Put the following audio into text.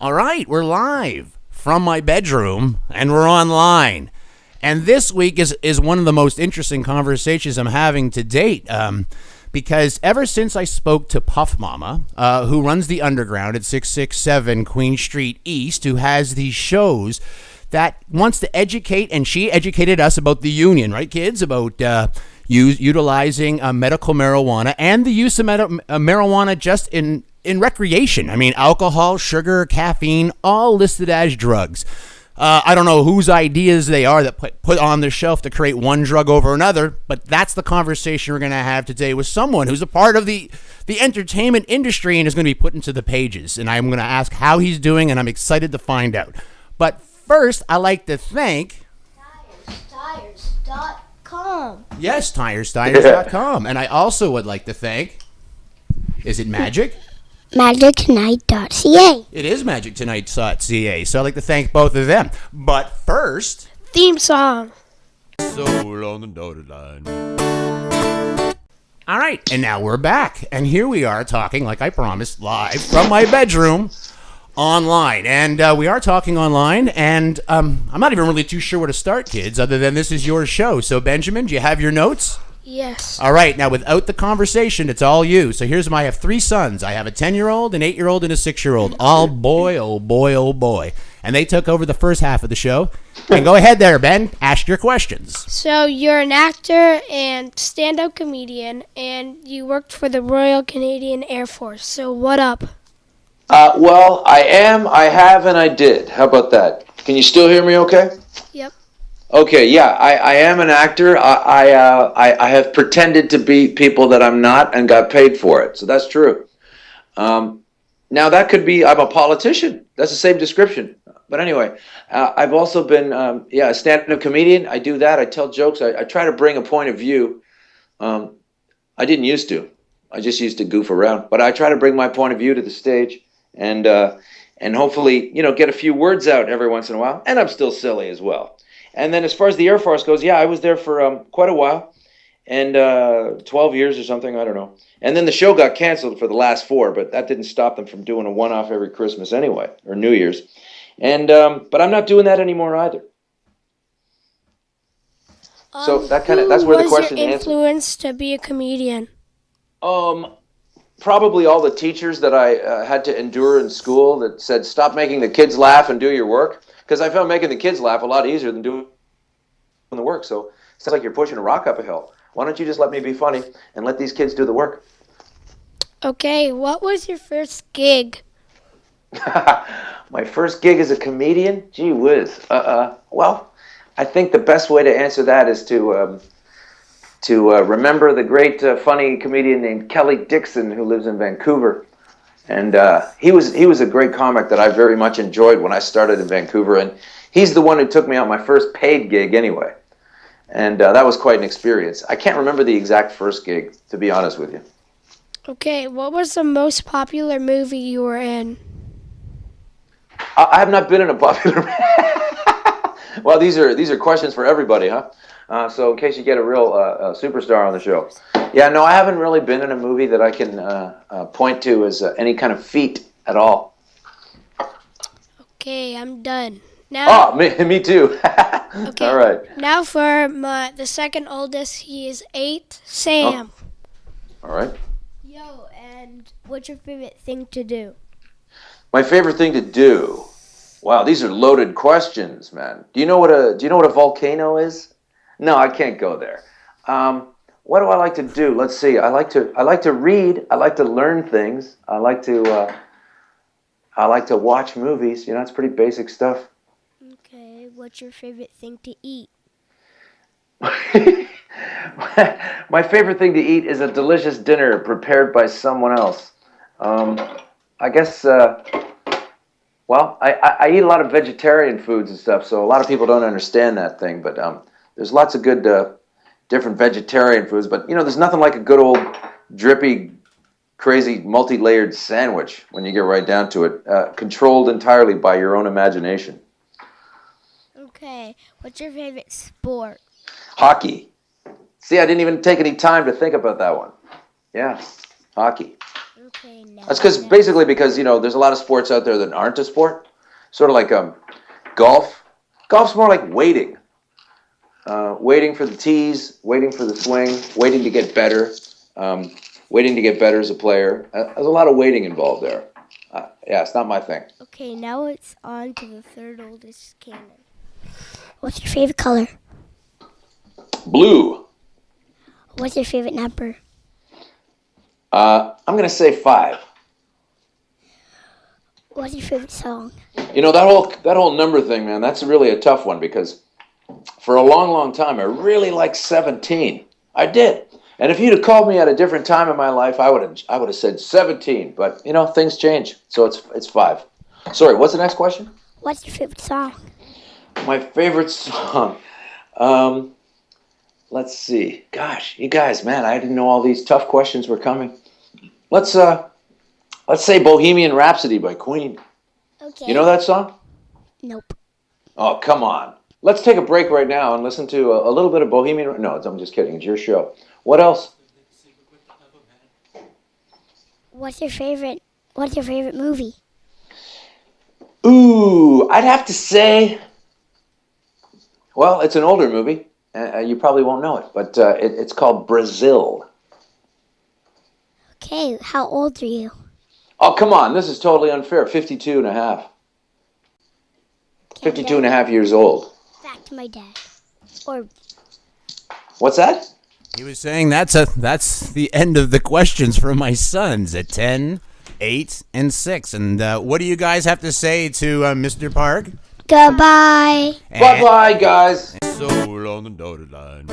All right, we're live from my bedroom and we're online. And this week is one of the most interesting conversations I'm having to date because ever since I spoke to Puff Mama, who runs the Underground at 667 Queen Street East, who has these shows that wants to educate, and she educated us about the union, right, kids, about utilizing medical marijuana and the use of marijuana just in recreation. I mean, alcohol, sugar, caffeine, all listed as drugs. I don't know whose ideas they are that put on the shelf to create one drug over another, but that's the conversation we're going to have today with someone who's a part of the entertainment industry and is going to be put into the pages. And I'm going to ask how he's doing, and I'm excited to find out. But first, I like to thank Tires.com. Yes, tires.com. And I also would like to thank, is it Magic? MagicTonight.ca. It is MagicTonight.ca. So I'd like to thank both of them. But first, Theme song. Soul on the dotted line. All right, and now we're back. And here we are talking, like I promised, live from my bedroom online. And we are talking online, and I'm not even really too sure where to start, kids, other than this is your show. So, Benjamin, do you have your notes? Yes. All right, now without the I have 3 sons. I have a 10-year-old, an 8-year-old, and a 6-year-old. All boy, oh boy, oh boy. And they took over the first half of the show. And go ahead there, Ben. Ask your questions. So you're an actor and stand-up comedian, and you worked for the Royal Canadian Air Farce. So what up? Well, I am, I have, and I did. How about that? Can you still hear me okay? Yep. Okay, yeah, I am an actor. I have pretended to be people that I'm not and got paid for it. So that's true. Now that could be, I'm a politician. That's the same description. But anyway, I've also been, a stand-up comedian. I do that. I tell jokes. I try to bring a point of view. I didn't used to. I just used to goof around. But I try to bring my point of view to the stage and hopefully, get a few words out every once in a while. And I'm still silly as well. And then as far as the Air Force goes, yeah, I was there for quite a while, and 12 years or something, I don't know. And then the show got canceled for the last 4, but that didn't stop them from doing a one-off every Christmas anyway, or New Year's. And but I'm not doing that anymore either. So that's where the question Who was your answered. influence to be a comedian? Probably all the teachers that I had to endure in school that said, stop making the kids laugh and do your work. Because I found making the kids laugh a lot easier than doing the work. So it sounds like you're pushing a rock up a hill. Why don't you just let me be funny and let these kids do the work? Okay, what was your first gig? My first gig as a comedian? Gee whiz. Well, I think the best way to answer that is to remember the great funny comedian named Kelly Dixon who lives in Vancouver. And he was a great comic that I very much enjoyed when I started in Vancouver. And he's the one who took me on my first paid gig anyway. And that was quite an experience. I can't remember the exact first gig, to be honest with you. Okay, what was the most popular movie you were in? I have not been in a popular... Well, these are questions for everybody, huh? So in case you get a real superstar on the show. Yeah, no, I haven't really been in a movie that I can point to as any kind of feat at all. Okay, I'm done. Now. Oh, me too. Okay. All right. Now for the second oldest, he is 8, Sam. Oh. All right. Yo, and what's your favorite thing to do? My favorite thing to do. Wow, these are loaded questions, man. Do you know what a volcano is? No, I can't go there. What do I like to do? Let's see. I like to read. I like to learn things. I like to watch movies. It's pretty basic stuff. Okay, what's your favorite thing to eat? My favorite thing to eat is a delicious dinner prepared by someone else. I guess. Well, I eat a lot of vegetarian foods and stuff, so a lot of people don't understand that thing. But there's lots of good different vegetarian foods. But there's nothing like a good old drippy, crazy, multi-layered sandwich when you get right down to it, controlled entirely by your own imagination. Okay, what's your favorite sport? Hockey. See, I didn't even take any time to think about that one. Yeah, hockey. Okay, now. That's because there's a lot of sports out there that aren't a sport. Sort of like golf. Golf's more like waiting. Waiting for the tees, waiting for the swing, waiting to get better, waiting to get better as a player. There's a lot of waiting involved there. Yeah, it's not my thing. Okay, now it's on to the third oldest canon. What's your favorite color? Blue. What's your favorite number? I'm going to say 5. What's your favorite song? That whole number thing, man, that's really a tough one because for a long, long time, I really liked 17. I did. And if you'd have called me at a different time in my life, I would have said 17. But, things change. So it's 5. Sorry, what's the next question? What's your favorite song? My favorite song. Let's see. Gosh, you guys, man, I didn't know all these tough questions were coming. Let's say Bohemian Rhapsody by Queen. Okay. You know that song? Nope. Oh, come on. Let's take a break right now and listen to a little bit of Bohemian. No, I'm just kidding. It's your show. What else? What's your favorite movie? Ooh, I'd have to say. Well, it's an older movie. You probably won't know it, but it's called Brazil. Okay, how old are you? Oh, come on. This is totally unfair. 52 and a half. 52 and a half years old. Back to my dad. Or What's that? He was saying that's the end of the questions for my sons at 10, 8, and 6. And what do you guys have to say to Mr. Park? goodbye. Bye-bye, guys. Soul on the dotted line.